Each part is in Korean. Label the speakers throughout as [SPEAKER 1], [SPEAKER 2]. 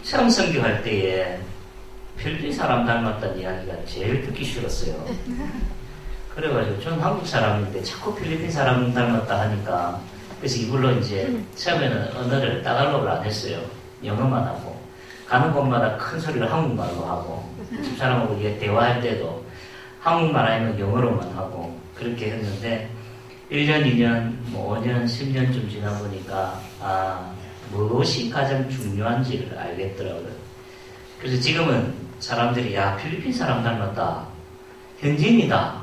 [SPEAKER 1] 처음 선교할 때에 필리핀 사람 닮았다는 이야기가 제일 듣기 싫었어요. 그래가지고 저는 한국 사람인데 자꾸 필리핀 사람 닮았다 하니까 그래서 이걸로 이제 처음에는 언어를 따갈로를 안 했어요. 영어만 하고 가는 곳마다 큰 소리를 한국말로 하고 집사람하고 대화할 때도 한국말 아니면 영어로만 하고 그렇게 했는데 1년, 2년, 뭐 5년, 10년쯤 지나 보니까 무엇이 가장 중요한지를 알겠더라고요. 그래서 지금은 사람들이 야 필리핀 사람 닮았다, 현지인이다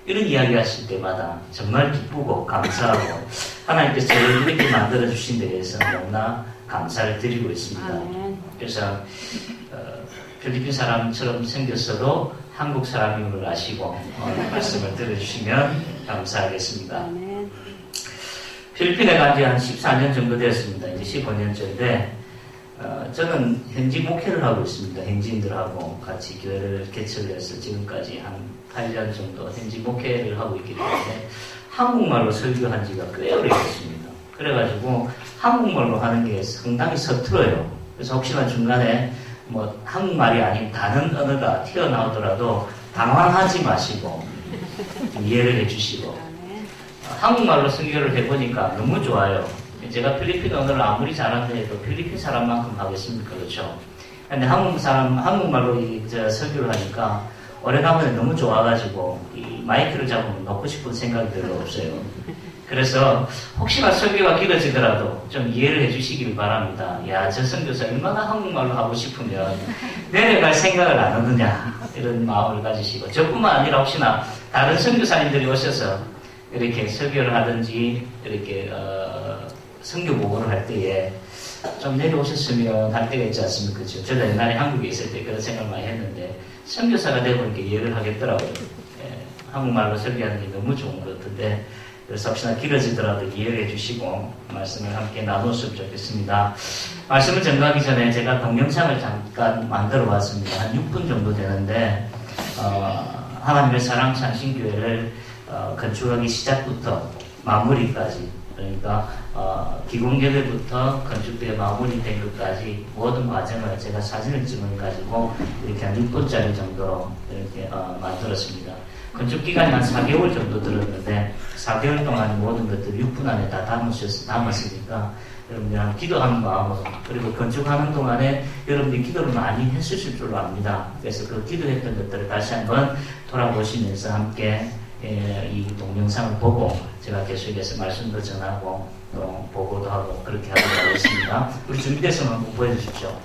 [SPEAKER 1] 이런 이야기 하실 때마다 정말 기쁘고 감사하고 하나님께서 저를 이렇게 만들어주신 데 대해서 너무나 감사를 드리고 있습니다. 그래서 필리핀 사람처럼 생겼어도 한국 사람임을 아시고 말씀을 들어주시면 감사하겠습니다. 필리핀에 간 지 한 14년 정도 되었습니다. 이제 15년째인데 저는 현지 목회를 하고 있습니다. 현지인들하고 같이 교회를 개척을 해서 지금까지 한 8년 정도 현지 목회를 하고 있기 때문에 한국말로 설교한 지가 꽤 오래됐습니다. 그래가지고 한국말로 하는 게 상당히 서툴어요. 그래서 혹시나 중간에 뭐 한국말이 아닌 다른 언어가 튀어나오더라도 당황하지 마시고 이해를 해주시고 한국말로 설교를 해보니까 너무 좋아요. 제가 필리핀 언어를 아무리 잘한다 해도 필리핀 사람만큼 하겠습니까? 그렇죠? 근데 한국말로 설교를 하니까 오래간만에 너무 좋아가지고 이 마이크를 잡으면 놓고 싶은 생각이 별로 없어요. 그래서 혹시나 설교가 길어지더라도 좀 이해를 해주시길 바랍니다. 야, 저 선교사 얼마나 한국말로 하고 싶으면 내려갈 생각을 안 하느냐 이런 마음을 가지시고 저뿐만 아니라 혹시나 다른 선교사님들이 오셔서 이렇게 설교를 하든지 이렇게 선교 보고를 할 때에 좀 내려오셨으면 할 때가 있지 않습니까? 그렇죠? 저도 옛날에 한국에 있을 때 그런 생각을 많이 했는데 선교사가 되보니까 이해를 하겠더라고요. 한국말로 설교하는 게 너무 좋은 것 같은데 그래서 혹시나 길어지더라도 이해를 해주시고 말씀을 함께 나눴으면 좋겠습니다. 말씀을 전가하기 전에 제가 동영상을 잠깐 만들어 봤습니다. 한 6분 정도 되는데 하나님의 사랑 창신교회를 건축하기 시작부터 마무리까지 그러니까 기공예배부터 건축대 마무리된 것까지 모든 과정을 제가 사진을 찍어가지고 이렇게 한 6분짜리 정도로 이렇게 만들었습니다. 건축 기간이 한 4개월 정도 들었는데 4개월 동안 모든 것들 6분 안에 다 담았으니까 여러분들 기도하는 마음으로 그리고 건축하는 동안에 여러분들이 기도를 많이 했으실 줄로 압니다. 그래서 그 기도했던 것들을 다시 한번 돌아보시면서 함께 이 동영상을 보고 제가 계속해서 말씀도 전하고 또 보고도 하고 그렇게 하도록 하겠습니다. 우리 준비돼서 한번 보여주십시오.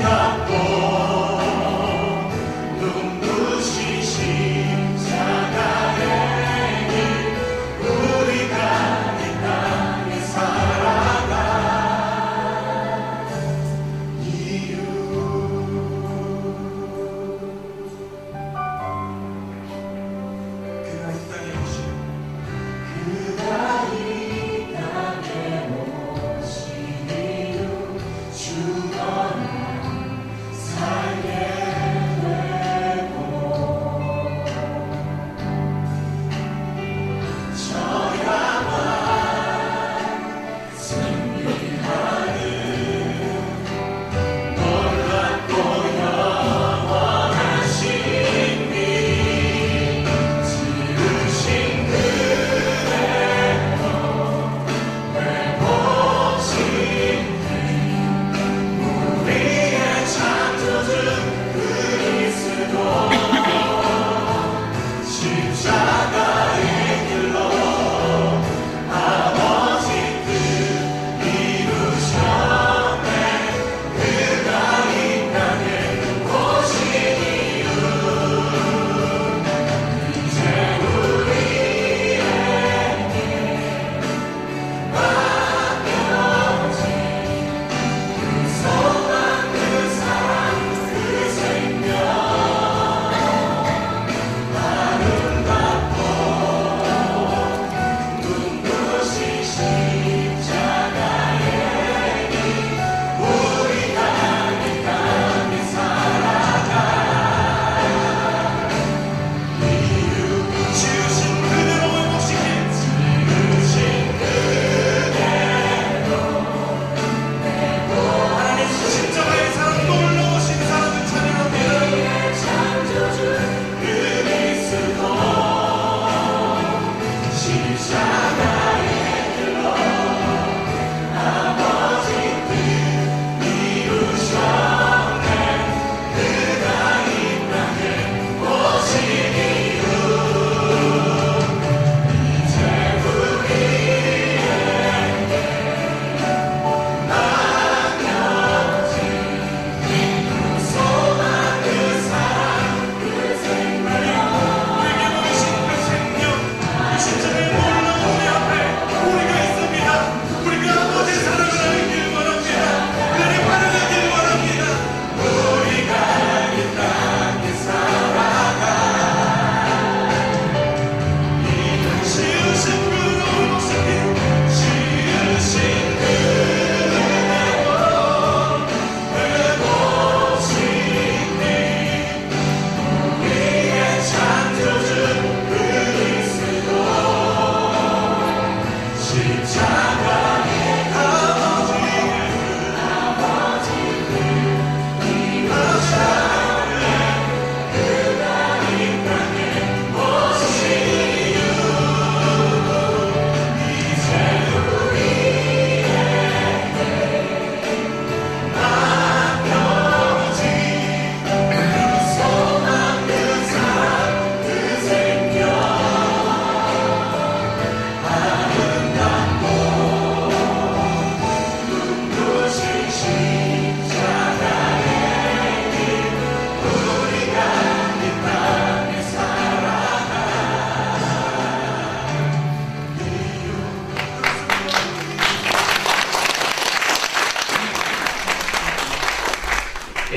[SPEAKER 2] 나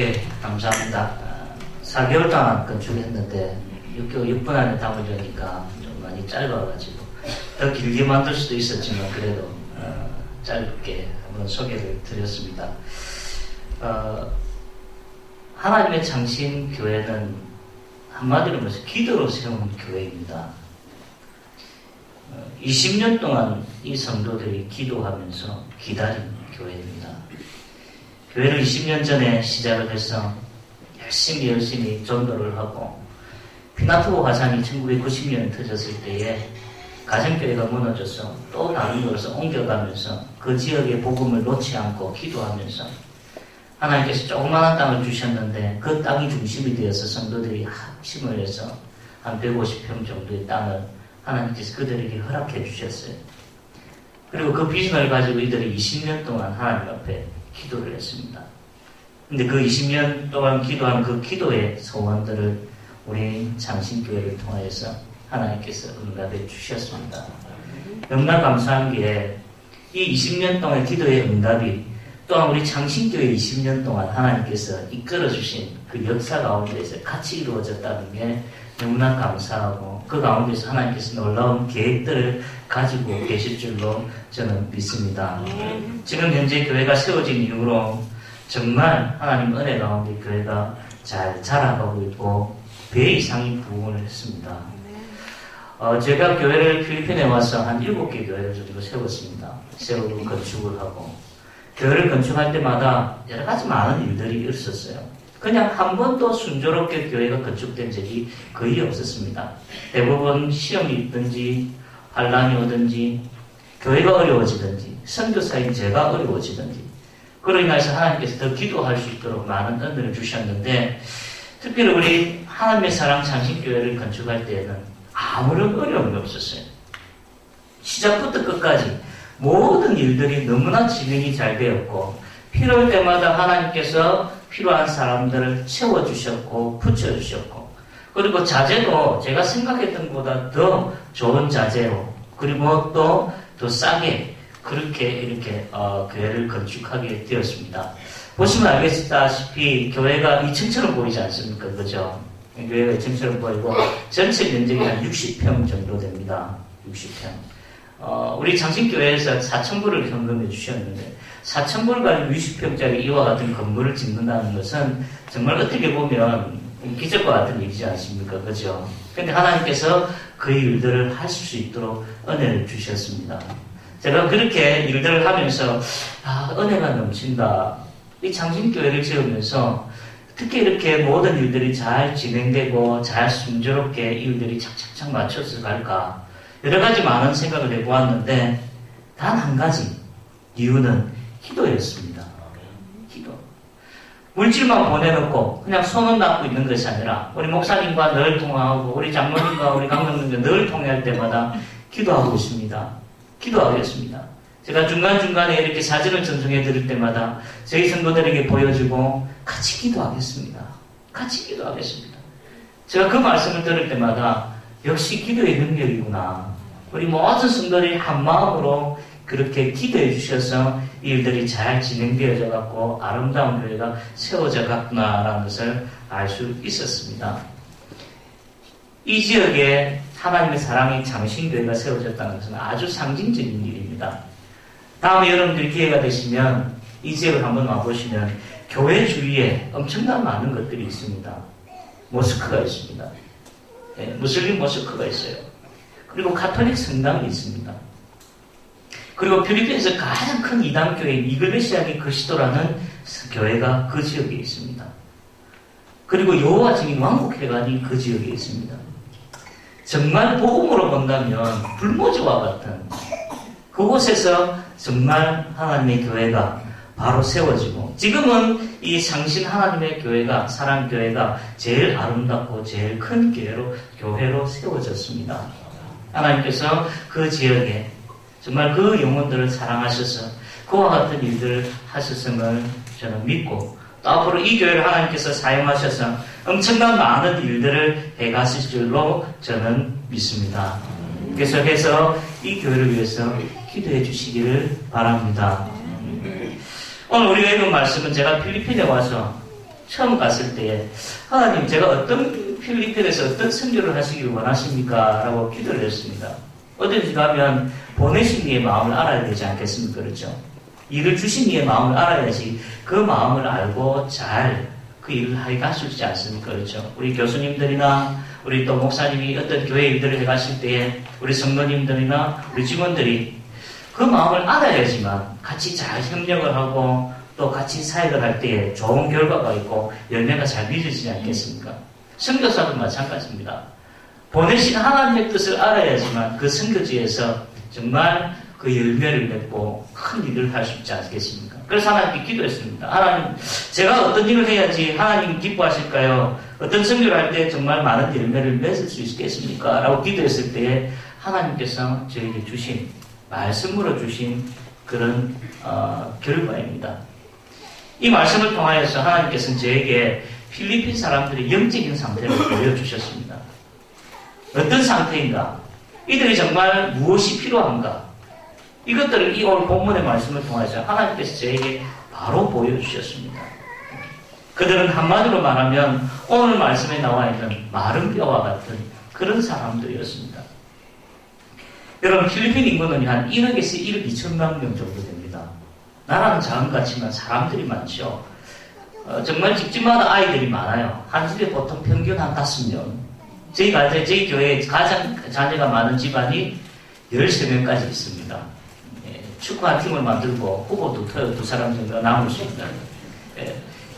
[SPEAKER 1] 예, 감사합니다. 4개월 동안 건축했는데 6분 안에 담으려니까 좀 많이 짧아가지고 더 길게 만들 수도 있었지만 그래도 짧게 한번 소개를 드렸습니다. 하나님의 창신교회는 한마디로 말해서 기도로 세운 교회입니다. 20년 동안 이 성도들이 기도하면서 기다린 교회입니다. 교회를 20년 전에 시작을 해서 열심히 전도를 하고 피나투보 화산이 1990년에 터졌을 때에 가정교회가 무너져서 또 다른 곳에서 옮겨가면서 그 지역의 복음을 놓지 않고 기도하면서 하나님께서 조그마한 땅을 주셨는데 그 땅이 중심이 되어서 성도들이 합심을 해서 한 150평 정도의 땅을 하나님께서 그들에게 허락해 주셨어요. 그리고 그 비전을 가지고 이들이 20년 동안 하나님 앞에 기도를 했습니다. 근데 그 20년 동안 기도한 그 기도의 소원들을 우리 창신교회를 통해서 하나님께서 응답해 주셨습니다. 너무나 감사한 게 이 20년 동안의 기도의 응답이 또한 우리 창신교회 20년 동안 하나님께서 이끌어 주신 그 역사 가운데서 같이 이루어졌다는 게 너무나 감사하고 그 가운데서 하나님께서 놀라운 계획들을 가지고 계실 줄로 저는 믿습니다. 지금 현재 교회가 세워진 이후로 정말 하나님 은혜 가운데 교회가 잘 자라가고 있고 배 이상의 부흥을 했습니다. 제가 교회를 필리핀에 와서 한 7개 교회를 저도 세웠습니다. 세우고 건축을 하고 교회를 건축할 때마다 여러 가지 많은 일들이 있었어요. 그냥 한 번도 순조롭게 교회가 건축된 적이 거의 없었습니다. 대부분 시험이 있든지 환란이 오든지 교회가 어려워지든지 선교사인 제가 어려워지든지 그로 인해서 하나님께서 더 기도할 수 있도록 많은 은혜를 주셨는데 특별히 우리 하나님의 사랑 창신교회를 건축할 때에는 아무런 어려움이 없었어요. 시작부터 끝까지 모든 일들이 너무나 진행이 잘 되었고 필요할 때마다 하나님께서 필요한 사람들을 채워주셨고 붙여주셨고 그리고 자재도 제가 생각했던 것보다 더 좋은 자재로 그리고 또 더 싸게 그렇게 이렇게 교회를 건축하게 되었습니다. 보시면 알겠다시피 교회가 2층처럼 보이지 않습니까? 그죠? 교회가 2층처럼 보이고 전체 면적이 한 60평 정도 됩니다. 60평. 우리 장신교회에서 4,000불을 현금해 주셨는데 4,000불 가지고 60평짜리 이와 같은 건물을 짓는다는 것은 정말 어떻게 보면 기적과 같은 일이지 않습니까? 그죠? 근데 하나님께서 그 일들을 하실 수 있도록 은혜를 주셨습니다. 제가 그렇게 일들을 하면서 은혜가 넘친다. 이 장신교회를 지으면서 특히 이렇게 모든 일들이 잘 진행되고 잘 순조롭게 일들이 착착착 맞춰서 갈까 여러 가지 많은 생각을 해보았는데 단 한 가지 이유는 기도였습니다. 기도. 물질만 보내놓고 그냥 손은 닦고 있는 것이 아니라 우리 목사님과 늘 통화하고 우리 장로님과 우리 강령님과 늘 통화할 때마다 기도하고 있습니다. 기도하겠습니다. 제가 중간중간에 이렇게 사진을 전송해 드릴 때마다 저희 성도들에게 보여주고 같이 기도하겠습니다. 같이 기도하겠습니다. 제가 그 말씀을 들을 때마다 역시 기도의 능력이구나. 우리 모든 성도들이 한 마음으로 그렇게 기도해 주셔서 이 일들이 잘 진행되어져 갖고 아름다운 교회가 세워져 갔구나라는 것을 알 수 있었습니다. 이 지역에 하나님의 사랑의 장신교회가 세워졌다는 것은 아주 상징적인 일입니다. 다음에 여러분들이 기회가 되시면 이 지역을 한번 와보시면 교회 주위에 엄청난 많은 것들이 있습니다. 모스크가 있습니다. 네, 무슬림 모스크가 있어요. 그리고 가톨릭 성당이 있습니다. 그리고 필리핀에서 가장 큰 이단교회인 이글레시아니 그리스도라는 교회가 그 지역에 있습니다. 그리고 여호와 증인 왕국회관이 그 지역에 있습니다. 정말 복음으로 본다면 불모지와 같은 그곳에서 정말 하나님의 교회가 바로 세워지고 지금은 이 상신 하나님의 교회가 사랑교회가 제일 아름답고 제일 큰 교회로 세워졌습니다. 하나님께서 그 지역에 정말 그 영혼들을 사랑하셔서 그와 같은 일들을 하셨음을 저는 믿고 또 앞으로 이 교회를 하나님께서 사용하셔서 엄청난 많은 일들을 해가실 줄로 저는 믿습니다. 계속해서 이 교회를 위해서 기도해 주시기를 바랍니다. 오늘 우리가 읽은 말씀은 제가 필리핀에 와서 처음 갔을 때에 하나님 제가 어떤 필리핀에서 어떤 선교를 하시길 원하십니까? 라고 기도를 했습니다. 어딘지 가면 보내신 이의 마음을 알아야 되지 않겠습니까? 그렇죠? 일을 주신 이의 마음을 알아야지 그 마음을 알고 잘 그 일을 하게 할 수 있지 않습니까? 그렇죠? 우리 교수님들이나 우리 또 목사님이 어떤 교회 일들을 해가실 때에 우리 성도님들이나 우리 직원들이 그 마음을 알아야지만 같이 잘 협력을 하고 또 같이 사역을 할 때에 좋은 결과가 있고 열매가 잘 맺어지지 않겠습니까? 선교사도 마찬가지입니다. 보내신 하나님의 뜻을 알아야지만 그 선교지에서 정말 그 열매를 맺고 큰 일을 할 수 있지 않겠습니까? 그래서 하나님께 기도했습니다. 하나님, 제가 어떤 일을 해야지 하나님 기뻐하실까요? 어떤 선교를 할 때 정말 많은 열매를 맺을 수 있겠습니까? 라고 기도했을 때에 하나님께서 저에게 주신 말씀으로 주신 그런 결과입니다. 이 말씀을 통하여서 하나님께서는 저에게 필리핀 사람들의 영적인 상태를 보여주셨습니다. 어떤 상태인가? 이들이 정말 무엇이 필요한가? 이것들을 이 오늘 본문의 말씀을 통해서 하나님께서 저에게 바로 보여주셨습니다. 그들은 한마디로 말하면 오늘 말씀에 나와 있는 마른 뼈와 같은 그런 사람들이었습니다. 여러분, 필리핀 인구는 한 1억에서 1억 2천만 명 정도 됩니다. 나라는 작은 것 같지만 사람들이 많죠. 정말 집집마다 아이들이 많아요. 한 집에 보통 평균 한 5명. 저희 교회에 가장 자녀가 많은 집안이 13명까지 있습니다. 축구 한 팀을 만들고 후보 두 사람 정도가 남으십니다.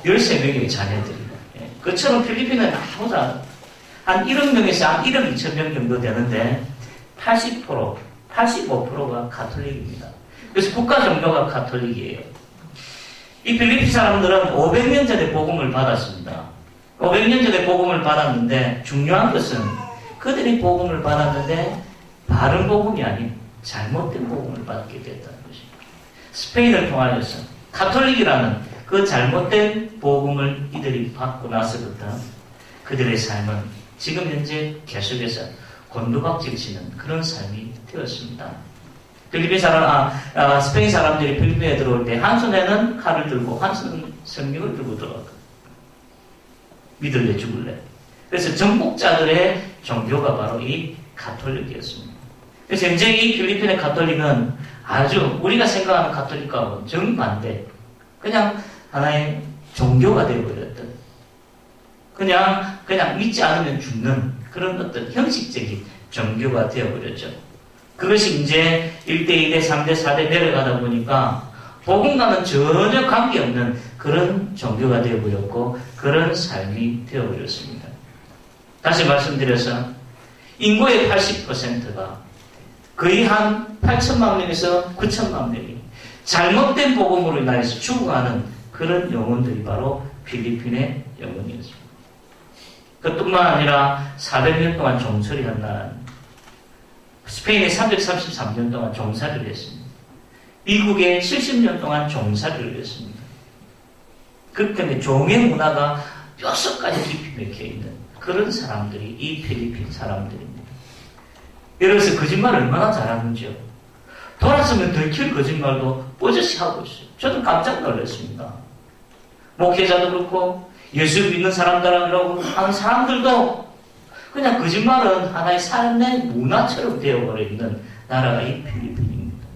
[SPEAKER 1] 13명의 자녀들이. 그처럼 필리핀은 나보다 한 1억 명에서 한 1억 2천 명 정도 되는데 80%, 85%가 가톨릭입니다. 그래서 국가 종교가 가톨릭이에요. 이 필리핀 사람들은 500년 전에 복음을 받았습니다. 500년 전에 복음을 받았는데 중요한 것은 그들이 복음을 받았는데 바른 복음이 아닌 잘못된 복음을 받게 됐다는 것입니다. 스페인을 통하여서 가톨릭이라는 그 잘못된 복음을 이들이 받고 나서부터 그들의 삶은 지금 현재 계속해서 곤두박질 치는 그런 삶이 되었습니다. 스페인 사람들이 필리핀에 들어올 때 한 손에는 칼을 들고 한 손은 성경을 들고 들어왔거든요. 믿을래 죽을래. 그래서 정복자들의 종교가 바로 이 가톨릭이었습니다. 그래서 현재 이 필리핀의 가톨릭은 아주 우리가 생각하는 가톨릭과는 정반대. 그냥 하나의 종교가 되어버렸던. 그냥 믿지 않으면 죽는 그런 어떤 형식적인 종교가 되어버렸죠. 그것이 이제 1대, 2대, 3대, 4대 내려가다 보니까 복음과는 전혀 관계없는 그런 종교가 되어버렸고 그런 삶이 되어버렸습니다. 다시 말씀드려서 인구의 80%가 거의 한 8천만 명에서 9천만 명이 잘못된 복음으로 인하여서 죽어가는 그런 영혼들이 바로 필리핀의 영혼이었습니다. 그뿐만 아니라 400년 동안 종살이한 나라, 스페인에 333년 동안 종살이를 했습니다. 미국에 70년 동안 종살이를 했습니다. 그 때문에 종의 문화가 뼛속까지 깊이 맥혀있는 그런 사람들이 이 필리핀 사람들입니다. 예를 들어서 거짓말 얼마나 잘하는지요. 돌았으면 들킬 거짓말도 뽀젓이 하고 있어요. 저도 깜짝 놀랐습니다. 목회자도 그렇고 예수 믿는 사람들하고 하는 사람들도 그냥 거짓말은 하나의 삶의 문화처럼 되어버려 있는 나라가 이 필리핀입니다.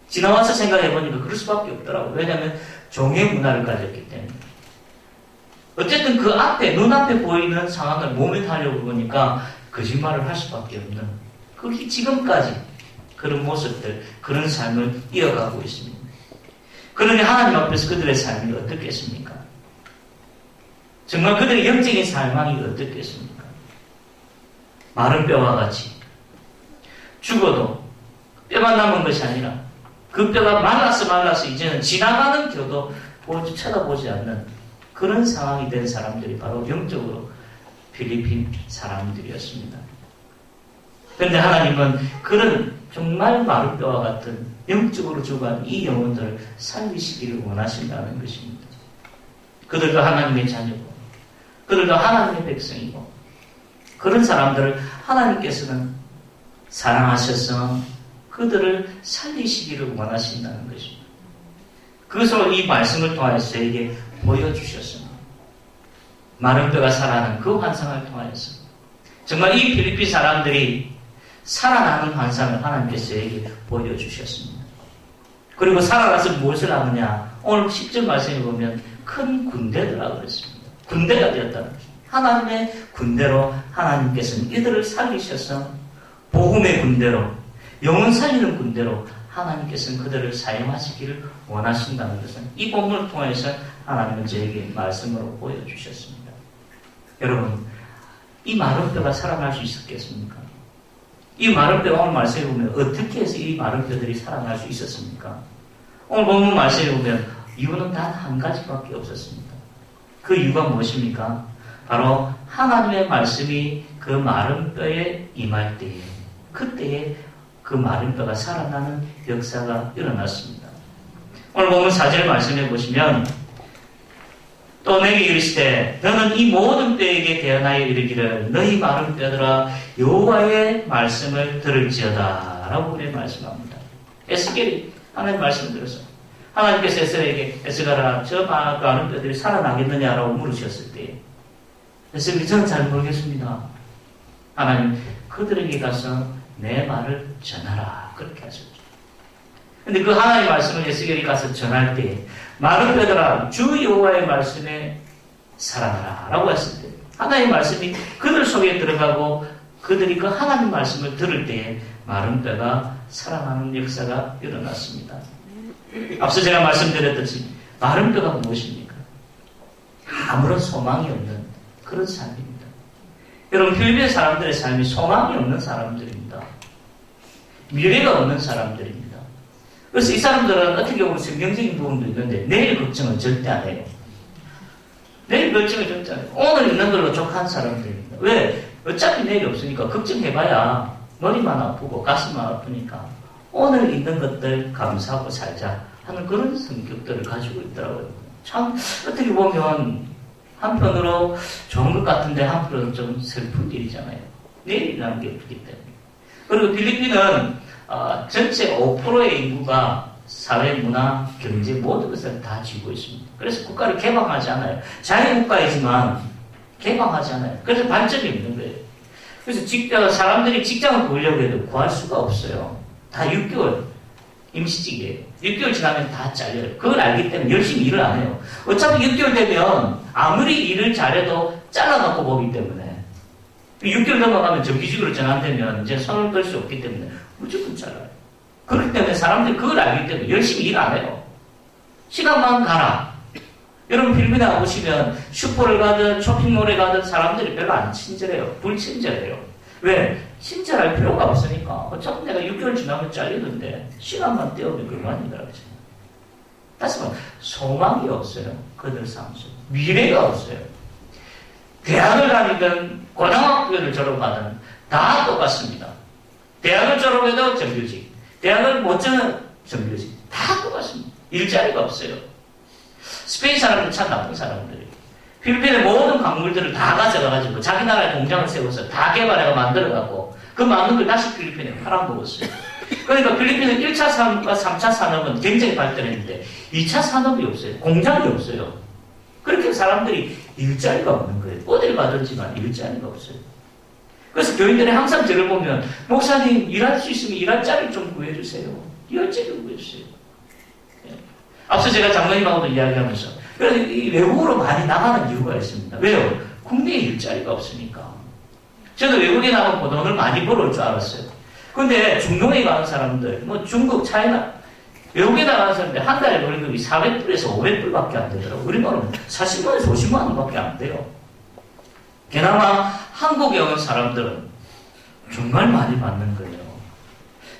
[SPEAKER 1] 지나와서 생각해보니까 그럴 수밖에 없더라고요. 왜냐하면 종의 문화를 가졌기 때문에. 어쨌든 그 앞에, 눈앞에 보이는 상황을 모면하려고 보니까 거짓말을 할 수밖에 없는 그렇게 지금까지 그런 모습들, 그런 삶을 이어가고 있습니다. 그러니 하나님 앞에서 그들의 삶이 어떻겠습니까? 정말 그들의 영적인 삶이 어떻겠습니까? 마른 뼈와 같이 죽어도 뼈만 남은 것이 아니라 그 뼈가 말라서 이제는 지나가는 겨도 쳐다보지 않는 그런 상황이 된 사람들이 바로 영적으로 필리핀 사람들이었습니다. 그런데 하나님은 그런 정말 마른 뼈와 같은 영적으로 죽어간 이 영혼들을 살리시기를 원하신다는 것입니다. 그들도 하나님의 자녀고 그들도 하나님의 백성이고 그런 사람들을 하나님께서는 사랑하셔서 그들을 살리시기를 원하신다는 것입니다. 그것을 이 말씀을 통해서 저에게 보여주셨습니다. 마른 뼈가 살아나는 그 환상을 통하여서 정말 이 필리핀 사람들이 살아나는 환상을 하나님께서 저에게 보여주셨습니다. 그리고 살아나서 무엇을 하느냐? 오늘 10절 말씀에 보면 큰 군대더라고 그랬습니다. 군대가 되었다는 것입니다. 하나님의 군대로 하나님께서는 이들을 살리셔서 복음의 군대로, 영혼 살리는 군대로 하나님께서는 그들을 사용하시기를 원하신다는 것은 이 본문을 통해서 하나님은 저에게 말씀으로 보여주셨습니다. 여러분, 이 마른 뼈가 살아날 수 있었겠습니까? 이 마른 뼈가 오늘 말씀해 보면 어떻게 해서 이 마른 뼈들이 살아날 수 있었습니까? 오늘 본문 말씀해 보면 이유는 단 한 가지밖에 없었습니다. 그 이유가 무엇입니까? 바로 하나님의 말씀이 그 마른 뼈에 임할 때에, 그때에 그 마른 뼈가 살아나는 역사가 일어났습니다. 오늘 본문 4절 말씀해 보시면 또 내게 이르시되 너는 이 모든 뼈에게 대언하여 이르기를 너희 마른 뼈들아 여호와의 말씀을 들을지어다 라고 그렇게 말씀합니다. 에스겔이 하나님 말씀을 들어서 하나님께서 에스겔에게 에스겔아 저 마른 뼈들이 살아나겠느냐라고 물으셨을 때 에스겔이 저는 잘 모르겠습니다. 하나님 그들에게 가서 내 말을 전하라 그렇게 하셨죠. 근데 그 하나님의 말씀을 에스겔이 가서 전할 때 마른 뼈들아 주 여호와의 말씀에 살아나라 라고 했을 때 하나님의 말씀이 그들 속에 들어가고 그들이 그 하나님 말씀을 들을 때에 마른 뼈가 살아나는 역사가 일어났습니다. 앞서 제가 말씀드렸듯이 마른 뼈가 무엇입니까? 아무런 소망이 없는 그런 삶입니다. 여러분 필리핀 사람들의 삶이 소망이 없는 사람들입니다. 미래가 없는 사람들입니다. 그래서 이 사람들은 어떻게 보면 성경적인 부분도 있는데 내일 걱정은 절대 안 해요. 내일 걱정을 절대 안 해요. 오늘 있는 걸로 족한 사람들입니다. 왜? 어차피 내일이 없으니까 걱정해봐야 머리만 아프고 가슴만 아프니까 오늘 있는 것들 감사하고 살자 하는 그런 성격들을 가지고 있더라고요. 참 어떻게 보면 한편으로 좋은 것 같은데 한편으로는 좀 슬픈 일이잖아요. 내일이라는 게 없기 때문에. 그리고 필리핀은 전체 5%의 인구가 사회, 문화, 경제 모든 것을 다 쥐고 있습니다. 그래서 국가를 개방하지 않아요. 자유국가이지만 개방하지 않아요. 그래서 발전이 없는 거예요. 그래서 사람들이 직장을 구하려고 해도 구할 수가 없어요. 다 6개월 임시직이에요. 6개월 지나면 다 잘려요. 그걸 알기 때문에 열심히 일을 안 해요. 어차피 6개월 되면 아무리 일을 잘해도 잘라놓고 보기 때문에 6개월 넘어가면 정규직으로 전환되면 이제 손을 뺄 수 없기 때문에 무조건 잘라요. 그렇기 때문에 사람들이 그걸 알기 때문에 열심히 일 안 해요. 시간만 가라. 여러분 필리핀에 가보시면 슈퍼를 가든 쇼핑몰에 가든 사람들이 별로 안 친절해요. 불친절해요. 왜? 친절할 필요가 없으니까. 어차피 내가 6개월 지나면 잘리는데 시간만 때우면 그만이더라고요. 다시 말해 소망이 없어요. 그들 삶 속에. 미래가 없어요. 대학을 다니든 고등학교를 졸업하든 다 똑같습니다. 대학을 졸업해도 정규직, 대학을 못 저는 정규직, 다 똑같습니다. 일자리가 없어요. 스페인 사람들은 참 나쁜 사람들이에요. 필리핀의 모든 광물들을 다 가져가가지고 자기 나라에 공장을 세워서 다 개발해가 만들어가고 그 많은 걸 다시 필리핀에 팔아먹었어요. 그러니까 필리핀은 1차 산업과 3차 산업은 굉장히 발전했는데 2차 산업이 없어요. 공장이 없어요. 그렇게 사람들이 일자리가 없는 거예요. 어딜 가든지만 일자리가 없어요. 그래서 교인들이 항상 저를 보면 목사님 일할 수 있으면 일할 자리를 좀 구해주세요. 일할 자리를 구해주세요. 앞서 제가 장로님하고도 이야기하면서 그래서 이 외국으로 많이 나가는 이유가 있습니다. 왜요? 국내에 일자리가 없으니까. 저도 외국에 나가면 돈을 많이 벌을 줄 알았어요. 근데 중동에 가는 사람들, 뭐 중국, 차이나 외국에 나가는 사람들 한 달에 월급이 400불에서 500불밖에 안 되더라고요. 우리나라는 40만에서 50만 원밖에 안 돼요. 그나마 한국에 오는 사람들은 정말 많이 받는 거예요.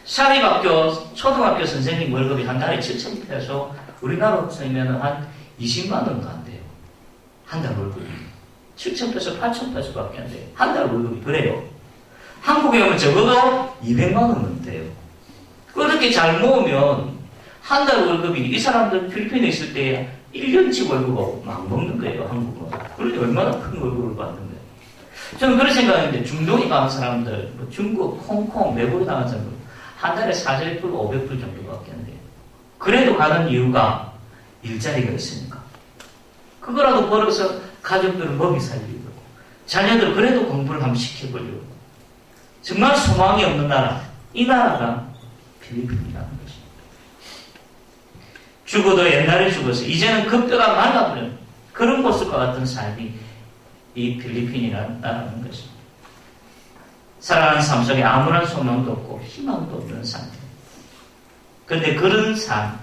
[SPEAKER 1] 사립학교, 초등학교 선생님 월급이 한 달에 7,000페소, 우리나라로 치면 한 20만 원도 안 돼요. 한 달 월급이. 7,000페소, 8,000페소밖에 안 돼요. 한 달 월급이 그래요. 한국에 오면 적어도 200만 원은 돼요. 그렇게 잘 모으면 한 달 월급이 이 사람들 필리핀에 있을 때 1년치 월급하고 막 먹는 거예요, 한국은. 그런데 얼마나 큰 월급을 받는 거예요. 저는 그런 생각했는데 중동에 가는 사람들, 뭐 중국, 홍콩, 외국에 나가는 사람들 한 달에 400불, 500불 정도밖에 안 돼요. 그래도 가는 이유가 일자리가 있으니까. 그거라도 벌어서 가족들은 먹이 살리고, 자녀들 그래도 공부를 한번 시켜보려고. 정말 소망이 없는 나라, 이 나라가 필리핀이라는 것입니다. 죽어도 옛날에 죽어서 이제는 그 뼈가 말라버린 그런 곳과 같은 삶이 이 필리핀이라는 나라는 것입니다. 살아가는 삶 속에 아무런 소망도 없고 희망도 없는 상태. 그런데 그런 삶,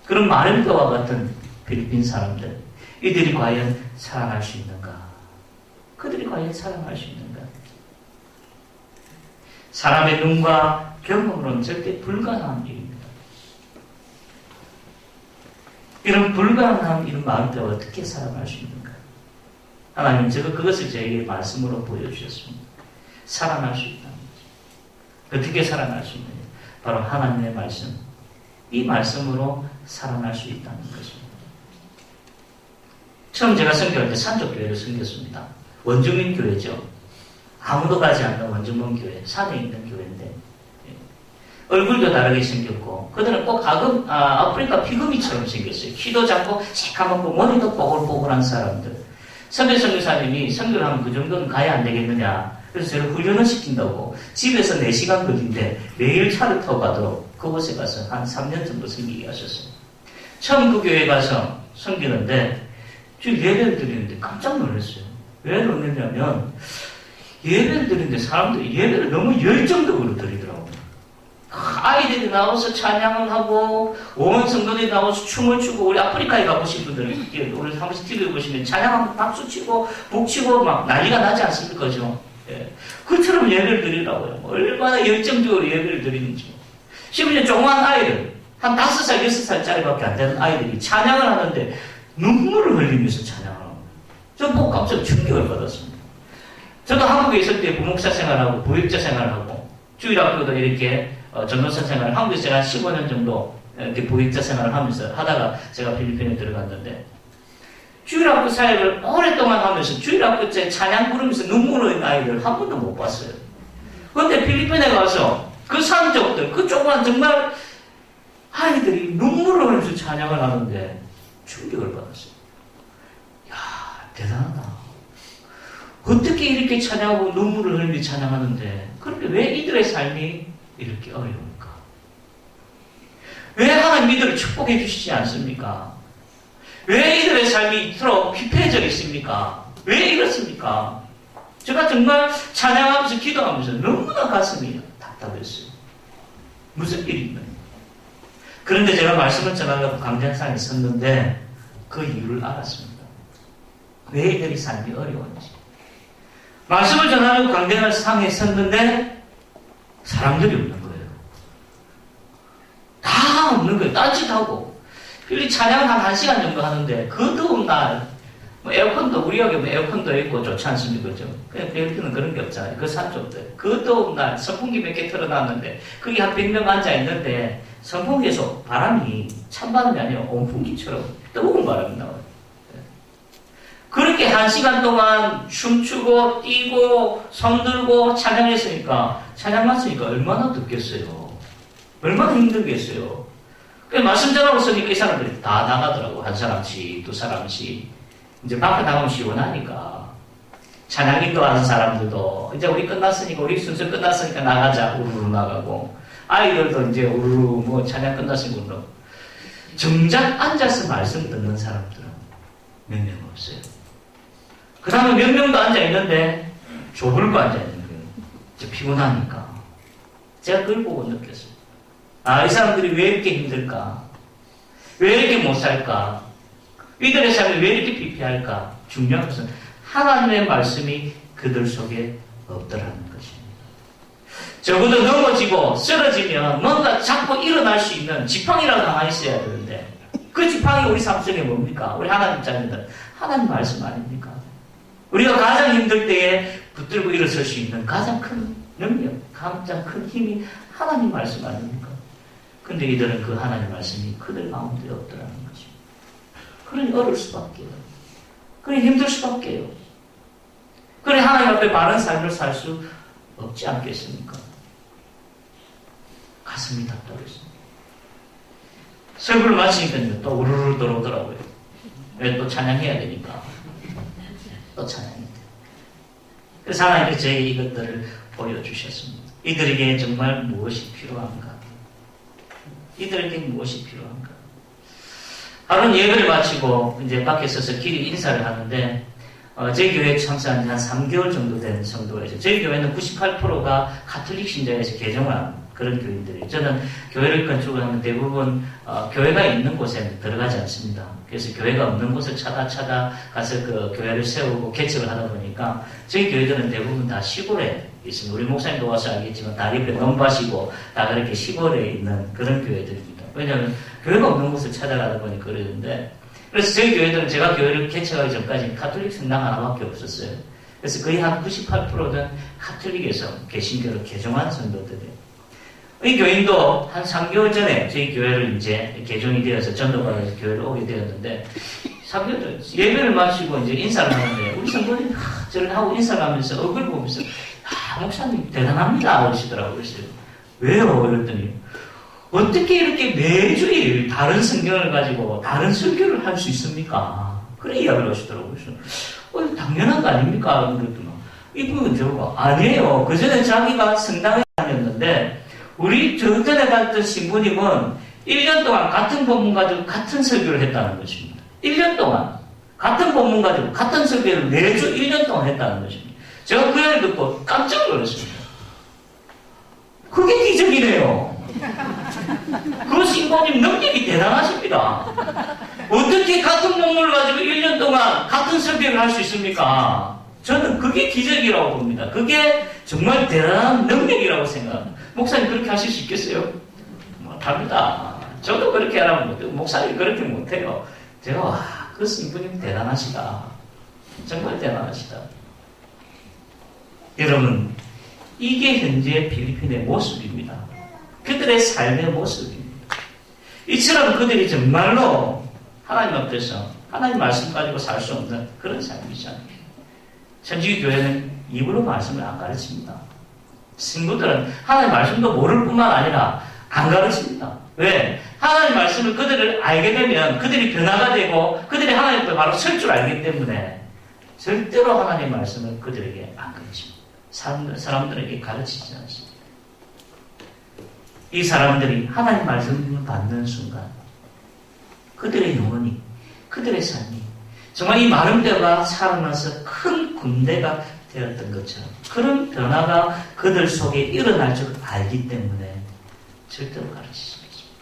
[SPEAKER 1] 그런 마른 뼈와 같은 필리핀 사람들, 이들이 과연 살아날 수 있는가? 그들이 과연 살아날 수 있는가? 사람의 눈과 경험으로는 절대 불가능한 일입니다. 이런 불가능한 이런 마음대로 어떻게 살아갈 수 있는가? 하나님은 그것을 저에게 말씀으로 보여주셨습니다. 살아날 수 있다는 거죠. 어떻게 살아날 수 있느냐? 바로 하나님의 말씀, 이 말씀으로 살아날 수 있다는 것입니다. 처음 제가 선교할 때 산족교회를 섬겼습니다. 원주민 교회죠. 아무도 가지 않는 원주민 교회, 산에 있는 교회인데 얼굴도 다르게 생겼고 그들은 꼭 아프리카 피그미처럼 생겼어요. 키도 작고 새까맣고 머리도 뽀글뽀글한 사람들. 선교사님이 선교를 하면 그 정도는 가야 안 되겠느냐. 그래서 저를 훈련을 시킨다고 집에서 4시간 걸린데 매일 차를 타고 가도록 그곳에 가서 한 3년 정도 섬기게 하셨어요. 처음 그 교회에 가서 섬기는데 예배를 드리는데 깜짝 놀랐어요. 왜 놀랐냐면 예배를 드리는데 사람들이 예배를 너무 열정적으로 드리더라고요. 아이들이 나와서 찬양을 하고 온 성도들이 나와서 춤을 추고 우리 아프리카에 가보신 분들은 우리 한 번씩 TV에 보시면 찬양하면 박수치고 북치고 막 난리가 나지 않습니까? 그죠? 예. 그처럼 예배를 드리라고요. 얼마나 열정적으로 예배를 드리는지. 심지어 조그만 아이들 한 5살, 6살짜리밖에 안 되는 아이들이 찬양을 하는데 눈물을 흘리면서 찬양을 하고 저 보고 깜짝 충격을 받았습니다. 저도 한국에 있을 때 부목사 생활하고 부역자 생활하고 주일학교도 이렇게 전도사 생활을 한국에서 제가 15년 정도 이렇게 부역자 생활을 하면서 하다가 제가 필리핀에 들어갔는데 주일학교 사역을 오랫동안 하면서 주일학교 때 찬양 부르면서 눈물 흘리는 아이들 한 번도 못 봤어요. 그런데 필리핀에 가서 그 산족들, 그 조그만 정말 아이들이 눈물을 흘리면서 찬양을 하는데 충격을 받았어요. 이야, 대단하다. 어떻게 이렇게 찬양하고 눈물을 흘리며 찬양하는데 그런데 왜 이들의 삶이 이렇게 어려울까? 왜 하나님 이들을 축복해 주시지 않습니까? 왜 이들의 삶이 이토록 피폐해져 있습니까? 왜 이렇습니까? 제가 정말 찬양하면서 기도하면서 너무나 가슴이 답답했어요. 무슨 일이 있나요? 그런데 제가 말씀을 전하려고 광장상에 섰는데 그 이유를 알았습니다. 왜 이들의 삶이 어려운지. 말씀을 전하려고 광장상에 섰는데 사람들이 없는 거예요. 다 없는 거예요. 딴짓하고. 필리 찬양을 한 1시간 정도 하는데 그 더운 날 뭐 에어컨도 우리 여기 뭐 에어컨도 있고 좋지 않습니까? 그죠? 그냥 필리핀은 그런 게 없잖아요. 그 산쪽들. 그 더운 날 선풍기 몇 개 틀어놨는데 거기 한 100명 앉아있는데 선풍기에서 바람이 찬바람이 아니라 온풍기처럼 뜨거운 바람이 나와요. 그렇게 1시간 동안 춤추고 뛰고 손들고 찬양했으니까 찬양 맞으니까 얼마나 덥겠어요. 얼마나 힘들겠어요. 말씀 전하고 있으니까 이 사람들이 다 나가더라고. 한 사람씩 두 사람씩. 이제 밖에 나가면 시원하니까 찬양 인도하는 사람들도 이제 우리 끝났으니까 우리 순서 끝났으니까 나가자 우르르 나가고 아이들도 이제 우르르 뭐 찬양 끝났으니까 정작 앉아서 말씀 듣는 사람들은 몇 명 없어요. 그 다음에 몇 명도 앉아있는데 조불고 앉아있는 거예요. 이제 피곤하니까. 제가 그걸 보고 느꼈어요. 아, 이 사람들이 왜 이렇게 힘들까? 왜 이렇게 못 살까? 이들의 삶이 왜 이렇게 피폐할까? 중요한 것은 하나님의 말씀이 그들 속에 없더라는 것입니다. 적어도 넘어지고 쓰러지면 뭔가 자꾸 일어날 수 있는 지팡이라도 하나 있어야 되는데 그 지팡이 우리 삶 속에 뭡니까? 우리 하나님 자녀들 하나님 말씀 아닙니까? 우리가 가장 힘들 때에 붙들고 일어설 수 있는 가장 큰 능력, 가장 큰 힘이 하나님 말씀 아닙니까? 근데 이들은 그 하나님 말씀이 그들 마음대로 없더라는 거죠. 그러니 어려울 수밖에요. 그러니 힘들 수밖에요. 그러니 하나님 앞에 바른 삶을 살 수 없지 않겠습니까? 가슴이 답답했습니다. 설교를 마치니까 또 우르르 들어오더라고요. 왜 또 찬양해야 되니까. 또 찬양입니다. 그래서 하나님께서 저에게 이것들을 보여주셨습니다. 이들에게 정말 무엇이 필요한가? 이들에게 무엇이 필요한가? 하루는 예배를 마치고 이제 밖에 서서 길이 인사를 하는데 저희 교회에 참석한 지 한 3개월 정도 된 성도가 있어요. 저희 교회는 98%가 가톨릭 신자에서 개종한 그런 교인들이에요. 저는 교회를 건축을 하면 대부분 교회가 있는 곳에 들어가지 않습니다. 그래서 교회가 없는 곳을 찾아 가서 그 교회를 세우고 개척을 하다 보니까 저희 교회들은 대부분 다 시골에 있습니다. 우리 목사님도 와서 알겠지만 다리배 넘바시고 다 그렇게 시골에 있는 그런 교회들입니다. 왜냐하면 교회가 없는 곳을 찾아가다 보니 그러는데, 그래서 저희 교회들은 제가 교회를 개척하기 전까지 가톨릭 성당 하나밖에 없었어요. 그래서 거의 한 98%는 가톨릭에서 개신교를 개종한 성도들이에요. 이 교인도 한 3개월 전에 저희 교회를 이제 개종이 되어서 전도받아서 교회를 오게 되었는데, 3개월 전 예배를 마치고 이제 인사를 하는데, 우리 성도님 저를 하고 인사를 하면서 얼굴 보면서, 목사님 대단합니다 하시더라고요. 그래서 왜요? 그랬더니 어떻게 이렇게 매주일 다른 성경을 가지고 다른 설교를 할 수 있습니까? 그래 이야기를 하시더라고요. 그래서 당연한 거 아닙니까? 그랬더니 이분은 저거 아니에요. 그 전에 자기가 성당에 다녔는데 우리 저 전에 갔던 신부님은 1년 동안 같은 본문 가지고 같은 설교를 했다는 것입니다. 1년 동안 같은 본문 가지고 같은 설교를 매주 1년 동안 했다는 것입니다. 제가 그 얘기를 듣고 깜짝 놀랐습니다. 그게 기적이네요. 그 신부님 능력이 대단하십니다. 어떻게 같은 본문을 가지고 1년 동안 같은 설교를 할 수 있습니까? 저는 그게 기적이라고 봅니다. 그게 정말 대단한 능력이라고 생각합니다. 목사님 그렇게 하실 수 있겠어요? 답니다. 저도 그렇게 하라면 못해요. 목사님 그렇게 못해요. 제가 와, 그 신부님 대단하시다. 정말 대단하시다. 여러분, 이게 현재 필리핀의 모습입니다. 그들의 삶의 모습입니다. 이처럼 그들이 정말로 하나님 앞에서 하나님 말씀 가지고 살 수 없는 그런 삶이잖아요. 천주교 교회는 입으로 말씀을 안 가르칩니다. 친구들은 하나님 말씀도 모를 뿐만 아니라 안 가르칩니다. 왜? 하나님 말씀을 그들을 알게 되면 그들이 변화가 되고 그들이 하나님 앞에 바로 설 줄 알기 때문에 절대로 하나님 말씀을 그들에게 안 가르칩니다. 사람들에게 가르치지 않습니다. 이 사람들이 하나님 말씀을 받는 순간 그들의 영혼이, 그들의 삶이 정말 이 마른 뼈가 살아나서 큰 군대가 되었던 것처럼 그런 변화가 그들 속에 일어날 줄 알기 때문에 절대로 가르치지 않습니다.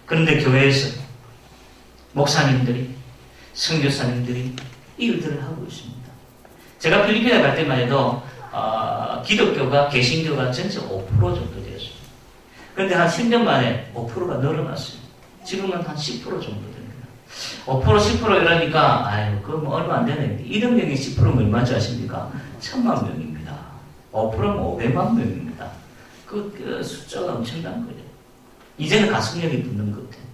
[SPEAKER 1] 그런데 교회에서 목사님들이, 선교사님들이 이 일들을 하고 있습니다. 제가 필리핀에 갈 때만 해도 기독교가, 개신교가 전체 5% 정도 되었습니다. 그런데 한 10년 만에 5%가 늘어났어요. 지금은 한 10% 정도 됩니다. 5%, 10% 이러니까, 아유, 그거 뭐 얼마 안 되네. 1억 명이 10%면 얼마인지 아십니까? 1000만 명입니다. 5%면 500만 명입니다. 그 숫자가 엄청난 거예요. 이제는 가속력이 붙는 것 같아요.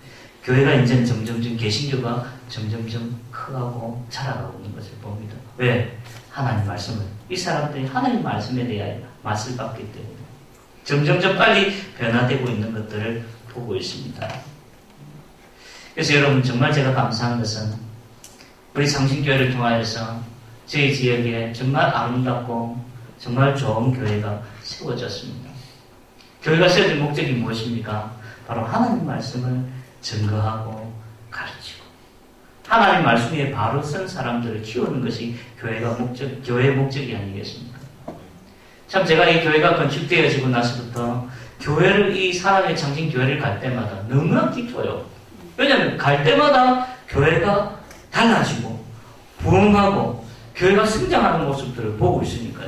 [SPEAKER 1] 교회가 이제는 점점점, 개신교가 점점점 커가고 자라가고 있는 것을 봅니다. 왜? 하나님 말씀을, 이 사람들이 하나님 말씀에 대한 맛을 봤기 때문에 점점점 빨리 변화되고 있는 것들을 보고 있습니다. 그래서 여러분 정말 제가 감사한 것은 우리 상신교회를 통하여서 저희 지역에 정말 아름답고 정말 좋은 교회가 세워졌습니다. 교회가 세워진 목적이 무엇입니까? 바로 하나님 말씀을 증거하고 가르치고 하나님 말씀 위에 바로 선 사람들을 키우는 것이 교회의 목적이 아니겠습니까? 참 제가 이 교회가 건축되어지고 나서부터 교회를, 이 사람의 창신 교회를 갈 때마다 너무나 기뻐요. 왜냐하면 갈 때마다 교회가 달라지고 부흥하고 교회가 성장하는 모습들을 보고 있으니까요.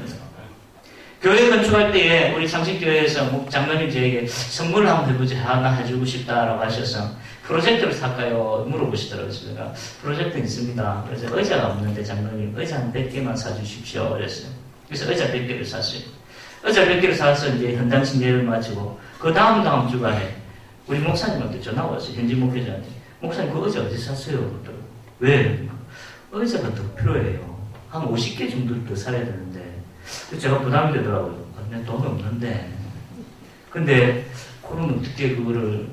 [SPEAKER 1] 교회 건축할 때에 우리 창신교회에서 장로님 저에게 선물을 한번 하나 해주고 싶다라고 하셔서 프로젝터를 살까요? 물어보시더라고요. 제가 프로젝터 있습니다. 그래서 의자가 없는데 장로님 의자 한 100개만 사주십시오. 그랬어요. 그래서 의자 100개를 샀어요. 의자 100개를 사서 이제 현장 침례를 마치고 그 다음 주간에 우리 목사님한테 전화 왔어요. 현지 목회자한테. 목사님 그 의자 어디서 샀어요? 그러더라고요. 왜? 의자가 더 필요해요. 한 50개 정도 더 사야 되는데 제가 부담이 되더라고요. 내 돈이 없는데. 근데 그러면 어떻게 그거를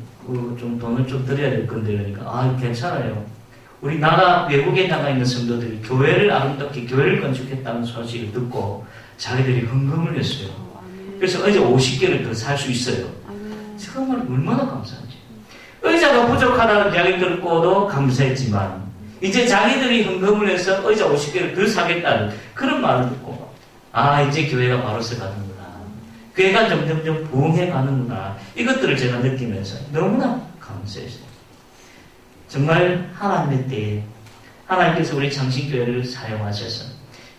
[SPEAKER 1] 좀 돈을 좀 드려야 될 건데 그러니까 괜찮아요. 우리 외국에 나가 있는 성도들이 교회를 아름답게 교회를 건축했다는 소식을 듣고 자기들이 헌금을 했어요. 그래서 의자 50개를 더 살 수 있어요. 정말 얼마나 감사한지. 의자가 부족하다는 이야기 듣고도 감사했지만 이제 자기들이 헌금을 해서 의자 50개를 더 사겠다는 그런 말을 듣고 이제 교회가 바로 서가는구나. 교회가 점점점 부흥해 가는구나. 이것들을 제가 느끼면서 너무나 감사했어요. 정말 하나님의 때에 하나님께서 우리 장신교회를 사용하셔서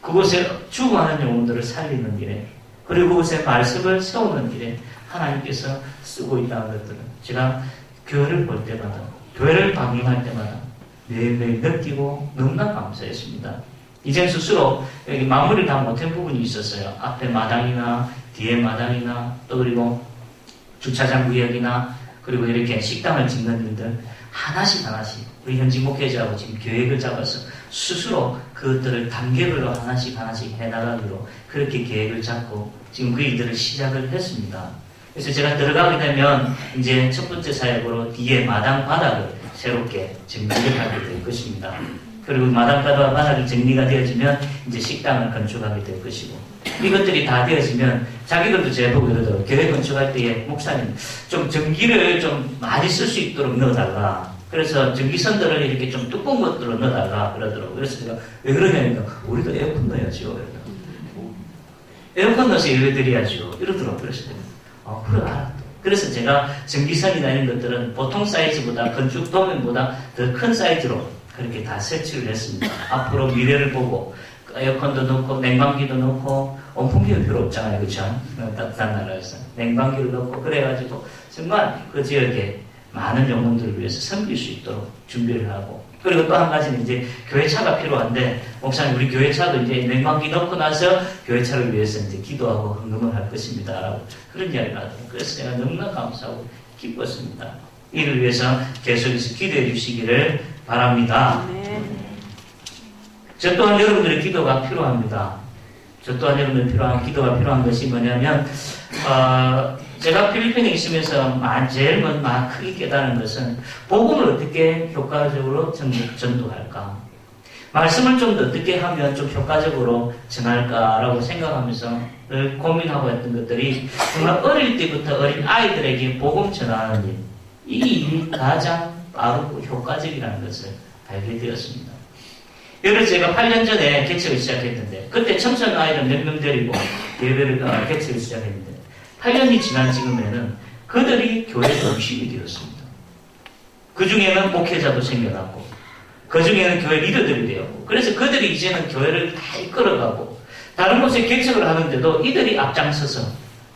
[SPEAKER 1] 그곳에 죽어가는 영혼들을 살리는 일에 그리고 그곳에 말씀을 세우는 일에 하나님께서 쓰고 있다는 것들은 제가 교회를 볼 때마다 교회를 방문할 때마다 매일매일 느끼고 너무나 감사했습니다. 이제 스스로 여기 마무리를 다 못한 부분이 있었어요. 앞에 마당이나 뒤에 마당이나 또 그리고 주차장 구역이나 그리고 이렇게 식당을 짓는 일들 하나씩 우리 현직 목회자하고 지금 계획을 잡아서 스스로 그것들을 단계별로 하나씩 해나가기로 그렇게 계획을 잡고 지금 그 일들을 시작을 했습니다. 그래서 제가 들어가게 되면 이제 첫 번째 사역으로 뒤에 마당 바닥을 새롭게 정리를 하게 될 것입니다. 그리고 마당 바닥이 정리가 되어지면 이제 식당을 건축하게 될 것이고 이것들이 다 되어지면 자기들도 제보고 이러더라고요. 교회 건축할 때에 목사님 좀 전기를 좀 많이 쓸 수 있도록 넣어달라. 그래서 전기선들을 이렇게 좀 두꺼운 것들로 넣어달라 그러더라고요. 그래서 제가 왜 그러냐니까 우리도 에어컨 넣어야죠. 에어컨 넣어서 예배 드려야죠. 이러더라고요. 그래서 그래 알았다. 그래서 제가 전기선이나 이런 것들은 보통 사이즈보다 건축 도면보다 더 큰 사이즈로 그렇게 다 설치를 했습니다. 앞으로 미래를 보고 에어컨도 넣고 냉방기도 넣고 온풍기는 별로 없잖아요. 그렇죠? 따뜻한 나라에서 냉방기를 넣고 그래가지고 정말 그 지역에 많은 영혼들을 위해서 섬길 수 있도록 준비를 하고 그리고 또 한 가지는 이제 교회차가 필요한데 목사님 우리 교회차도 이제 냉방기 넣고 나서 교회차를 위해서 이제 기도하고 헌금을 할 것입니다. 라고 그런 이야기를 하더라고요. 그래서 제가 너무나 감사하고 기뻤습니다. 이를 위해서 계속해서 기도해 주시기를 바랍니다. 저 또한 여러분들의 기도가 필요합니다. 저 또한 여러분들의 기도가 필요한 것이 뭐냐면 제가 필리핀에 있으면서 제일 크게 깨달은 것은 복음을 어떻게 효과적으로 전도할까? 말씀을 좀 더 어떻게 하면 좀 효과적으로 전할까라고 생각하면서 늘 고민하고 했던 것들이 정말 어릴 때부터 어린 아이들에게 복음 전하는 일, 이 일이 가장 빠르고 효과적이라는 것을 알게 되었습니다. 그래서 제가 8년 전에 개척을 시작했는데 그때 청소년 아이를 몇 명 데리고 예배를 개척을 시작했는데 8년이 지난 지금에는 그들이 교회 중심이 되었습니다. 그 중에는 목회자도 생겨났고 그 중에는 교회 리더들이 되었고 그래서 그들이 이제는 교회를 다 이끌어가고 다른 곳에 개척을 하는데도 이들이 앞장서서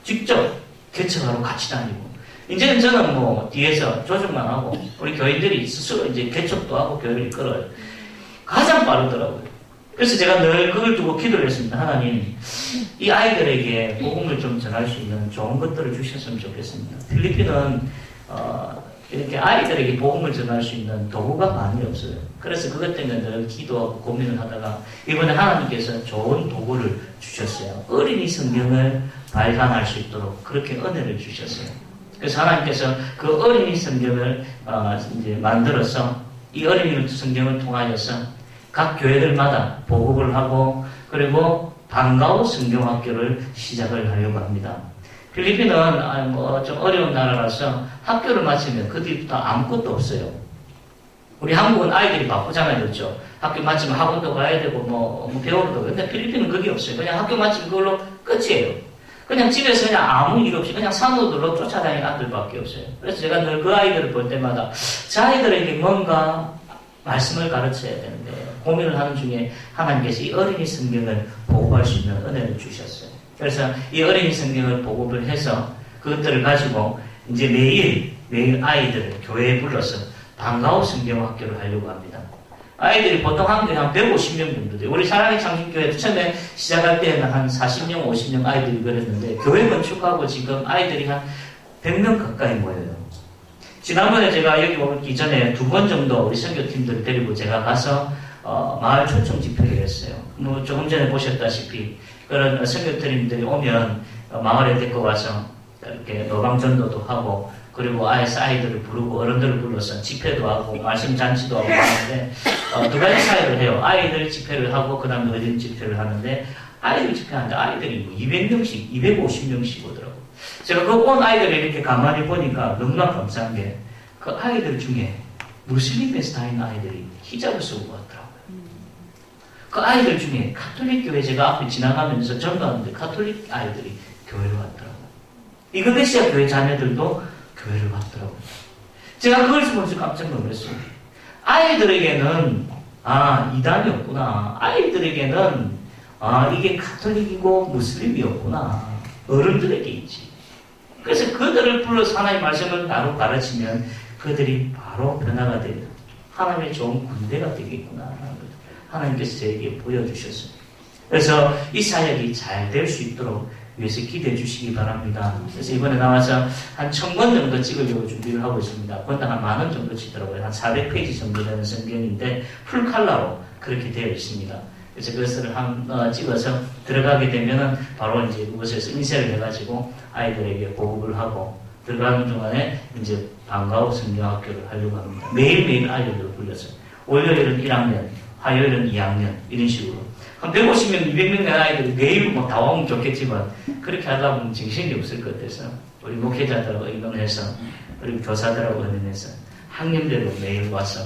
[SPEAKER 1] 직접 개척하러 같이 다니고 이제는 저는 뒤에서 조정만 하고 우리 교인들이 스스로 이제 개척도 하고 교회를 이끌어요. 가장 빠르더라고요. 그래서 제가 늘 그걸 두고 기도를 했습니다. 하나님, 이 아이들에게 복음을 좀 전할 수 있는 좋은 것들을 주셨으면 좋겠습니다. 필리핀은 이렇게 아이들에게 복음을 전할 수 있는 도구가 많이 없어요. 그래서 그것 때문에 늘 기도하고 고민을 하다가 이번에 하나님께서 좋은 도구를 주셨어요. 어린이 성경을 발간할 수 있도록 그렇게 은혜를 주셨어요. 그래서 하나님께서 그 어린이 성경을 이제 만들어서 이 어린이 성경을 통하여서 각 교회들마다 보급을 하고 그리고 방과후 성경학교를 시작을 하려고 합니다. 필리핀은 좀 어려운 나라라서 학교를 마치면 그 뒤부터 아무것도 없어요. 우리 한국은 아이들이 바쁘잖아요. 그렇죠? 학교 마치면 학원도 가야 되고 배우러도. 근데 필리핀은 그게 없어요. 그냥 학교 마치면 그걸로 끝이에요. 그냥 집에서 그냥 아무 일 없이 그냥 산후들로 쫓아다니는 아들밖에 없어요. 그래서 제가 늘 그 아이들을 볼 때마다 저 아이들에게 뭔가 말씀을 가르쳐야 되는데 고민을 하는 중에 하나님께서 이 어린이 성경을 보급할 수 있는 은혜를 주셨어요. 그래서 이 어린이 성경을 보급을 해서 그것들을 가지고 이제 매일 아이들을 교회에 불러서 방과후 성경학교를 하려고 합니다. 아이들이 보통 한 교회 한 150명 정도 돼요. 우리 사랑의 창신교회 처음에 시작할 때는 한 40명, 50명 아이들이 그랬는데 교회 건축하고 지금 아이들이 한 100명 가까이 모여요. 지난번에 제가 여기 오기 전에 2번 정도 우리 선교팀들을 데리고 제가 가서 마을 초청 집회를 했어요. 조금 전에 보셨다시피 그런 선교팀들이 오면 마을에 데리고 와서 이렇게 노방전도도 하고 그리고 아이들을 부르고 어른들을 불러서 집회도 하고 말씀 잔치도 하고 하는데 두 가지 사역을 해요. 아이들 집회를 하고 그 다음에 어린 집회를 하는데 아이들 집회하는데 아이들이 뭐 200명씩 250명씩 오더라고요. 제가 그 온 아이들을 이렇게 가만히 보니까 너무나 감사한 게 그 아이들 중에 무슬림에서 다니는 아이들이 히잡을 쓰고 왔더라고요. 그 아이들 중에 가톨릭 교회 제가 앞에 지나가면서 전도하는데 가톨릭 아이들이 교회를 왔더라고요. 이그레시아 교회 자녀들도 교회를 왔더라고요. 제가 그걸 보면서 깜짝 놀랐어요. 아이들에게는 이단이 없구나. 아이들에게는 이게 가톨릭이고 무슬림이었구나. 어른들에게 있지. 그래서 그들을 불러서 하나님의 말씀을 바로 가르치면 그들이 바로 변화가 되는 하나님의 좋은 군대가 되겠구나 하는 것을 하나님께서 저에게 보여주셨습니다. 그래서 이 사역이 잘 될 수 있도록 위해서 기대해 주시기 바랍니다. 그래서 이번에 나와서 한 1000권 정도 찍으려고 준비를 하고 있습니다. 권당 한 10,000원 정도 치더라고요. 한 400페이지 정도 되는 성경인데 풀칼라로 그렇게 되어 있습니다. 그래서 그것을 찍어서 들어가게 되면은 바로 이제 그곳에서 인쇄를 해가지고 아이들에게 보급을 하고 들어가는 동안에 이제 방과후 성경학교를 하려고 합니다. 매일매일 아이들을 불러서 월요일은 1학년, 화요일은 2학년 이런 식으로 한 150명, 200명 된 아이들이 매일 다 오면 좋겠지만 그렇게 하다 보면 정신이 없을 것 같아서 우리 목회자들하고 의논해서 그리고 교사들하고 의논해서 학년대로 매일 와서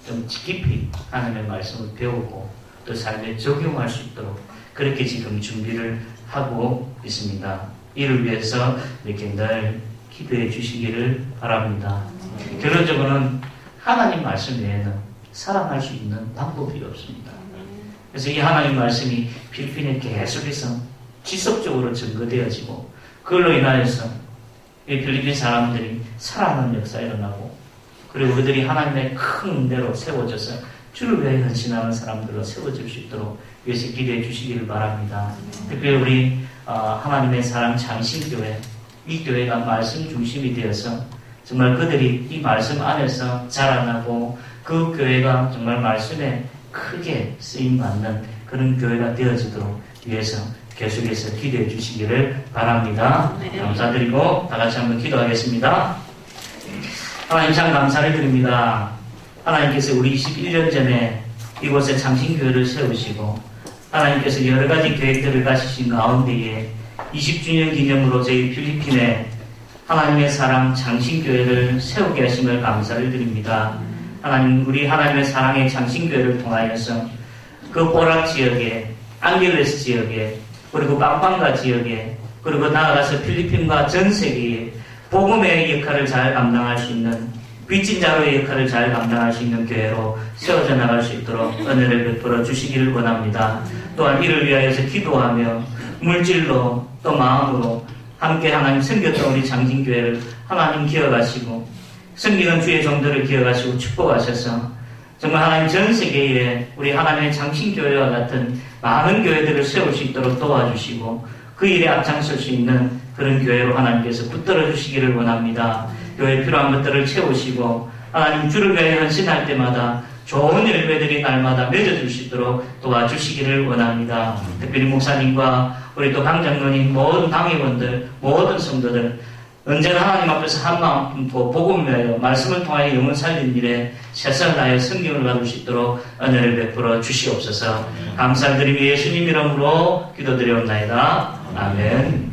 [SPEAKER 1] 좀 깊이 하나님의 말씀을 배우고 또 삶에 적용할 수 있도록 그렇게 지금 준비를 하고 있습니다. 이를 위해서 이렇게 늘 기도해 주시기를 바랍니다. 결론적으로는 하나님 말씀 외에는 살아날 수 있는 방법이 없습니다. 그래서 이 하나님 말씀이 필리핀에 계속해서 지속적으로 증거되어지고 그걸로 인하여서 이 필리핀 사람들이 살아나는 역사가 일어나고 그리고 그들이 하나님의 큰 은혜로 세워져서 주를 위하여 헌신하는 사람들로 세워질 수 있도록 위해서 기도해 주시기를 바랍니다. 특별히 우리 하나님의 사랑 장신교회 이 교회가 말씀 중심이 되어서 정말 그들이 이 말씀 안에서 자라나고 그 교회가 정말 말씀에 크게 쓰임받는 그런 교회가 되어지도록 위해서 계속해서 기도해 주시기를 바랍니다. 감사드리고 다 같이 한번 기도하겠습니다. 하나님 참 감사를 드립니다. 하나님께서 우리 21년 전에 이곳에 장신교회를 세우시고 하나님께서 여러 가지 계획들을 가지신 가운데에 20주년 기념으로 저희 필리핀에 하나님의 사랑 장신교회를 세우게 하심을 감사를 드립니다. 하나님, 우리 하나님의 사랑의 장신교회를 통하여서 그 보락 지역에, 앙겔레스 지역에, 그리고 빵빵가 지역에, 그리고 나아가서 필리핀과 전 세계에 복음의 역할을 잘 감당할 수 있는 빚진 자로의 역할을 잘 감당할 수 있는 교회로 세워져 나갈 수 있도록 은혜를 베풀어 주시기를 원합니다. 또한 이를 위하여서 기도하며 물질로 또 마음으로 함께 하나님 섬겼던 우리 장신교회를 하나님 기억하시고 섬기는 주의 종들을 기억하시고 축복하셔서 정말 하나님 전 세계에 우리 하나님의 장신교회와 같은 많은 교회들을 세울 수 있도록 도와주시고 그 일에 앞장설 수 있는 그런 교회로 하나님께서 붙들어 주시기를 원합니다. 교회에 필요한 것들을 채우시고 하나님 주를 위하여 헌신할 때마다 좋은 열매들이 날마다 맺어줄 수 있도록 도와주시기를 원합니다. 특별히 목사님과 우리 또 강장로님 모든 당회원들 모든 성도들 언제나 하나님 앞에서 한마음 품고 복음을 위하여 말씀을 통하여 영혼 살리는 일에 최선을 다하여 성경을 받을 수 있도록 은혜를 베풀어 주시옵소서. 감사드리며 예수님 이름으로 기도드리옵나이다. 아멘.